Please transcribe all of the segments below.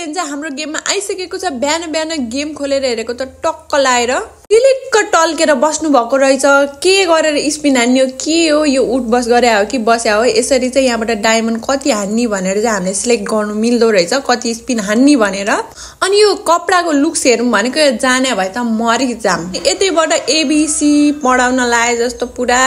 Alien चाहिँ हाम्रो गेममा आइसकेको छ। बिहान बिहान गेम खोलेर हेरेको त टक्क लाएर क्लिक्क टल्केर बस्नु भएको रहेछ। के गरेर स्पिन हान्ने हो के हो, यो उठ बस गरे हो कि बस्या हो। यसरी चाहिँ यहाँबाट डायमन्ड कति हान्ने भनेर चाहिँ हामीले सिलेक्ट गर्नु मिल्दो रहेछ, कति स्पिन हान्ने भनेर। अनि यो कपडाको लुक्स हेरौँ भनेको जाने भए त मरिजाम। यतैबाट एबिसी पढाउन लाए जस्तो पुरा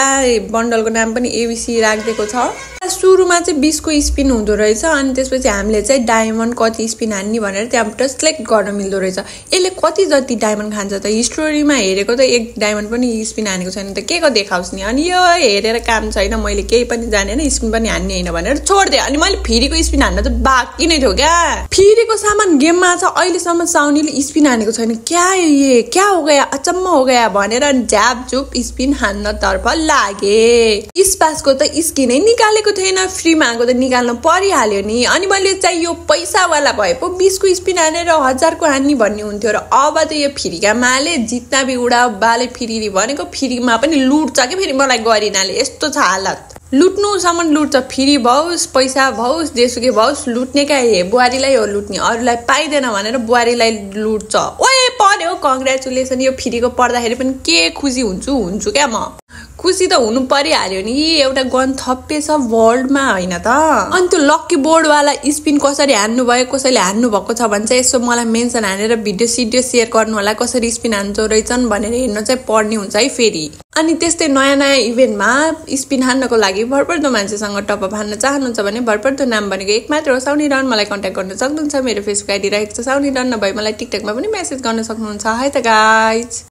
बन्डलको नाम पनि एबिसी राखिदिएको छ। सुरुमा चाहिँ 20 को स्पिन हुँदो रहेछ। अनि त्यसपछि हामीले चाहिँ डायमन्ड कति स्पिन हान्ने भनेर त्यहाँबाट सिलेक्ट गर्न मिल्दो रहेछ। यसले कति जति डायमन्ड खान्छ त, हिस्टोरीमा हेरेको त 1 डायमन्ड पनि स्पिन हानेको छैन त के को देखाउँछ नि। अनि यो हेरेर काम छैन, मैले केही पनि जानेन, स्पिन पनि हान्ने हैन भनेर छोड्दे। अनि मैले फेरिको स्पिन हान्न त बाँकी नै थियो क्या। फेरिको सामान गेममा छ, अहिलेसम्म साउनीले स्पिन हानेको छैन। क्या हो गया, अचम्म हो गया भनेर झ्याप झुप स्पिन हान्न तर्फ लागे। स्पासको त स्किनै निकालेको थिएन, फ्रीमा आएको त निकाल्नु परिहाल्यो नि। अनि मैले चाहिँ यो पैसावाला भए पो 20 को स्पिन हानेर 1000 को हान्ने भन्ने हुन्थ्यो र अब त यो फ्रीका माले जित्दा भी उडा बाले फ्री भनेको फ्रीमा पनि लुट्छ कि फेरि मलाई गरिनाले। यस्तो छ हालत, लुट्नुसम्म लुट्छ। फ्री भओस् पैसा भओस् जेसुकै भओस् लुट्ने क्या, हे बुहारीलाई हो लुट्ने, अरूलाई पाइँदैन भनेर बुहारीलाई लुट्छ। ओए पर्यो, कङ्ग्रेचुलेसन। यो फ्रीको पर्दाखेरि पनि के खुसी हुन्छु क्या म। खुसी त हुनु परिहाल्यो नि, एउटा गन थप्पेछ वर्ल्डमा होइन त। अनि त्यो लक्की बोर्डवाला स्पिन कसरी हान्नु भयो, कसैले हान्नु भएको छ भने चाहिँ यसो मलाई मेन्सन हानेर भिडियो सेयर गर्नु होला, कसरी स्पिन हान्छौ रहेछन् भनेर हेर्न चाहिँ पर्ने हुन्छ है फेरि। अनि त्यस्तै नयाँ इभेन्टमा स्पिन हान्नको लागि भरपर्दो मान्छेसँग टपअप हान्न चाहनुहुन्छ भने भरपर्दो नाम भनेको एक मात्र हो, साउनी रन। मलाई कन्ट्याक्ट गर्न सक्नुहुन्छ, मेरो फेसबुक आइडी रहेको छ साउनी रन। नभए मलाई टिकटकमा पनि मेसेज गर्न सक्नुहुन्छ है त गाइज।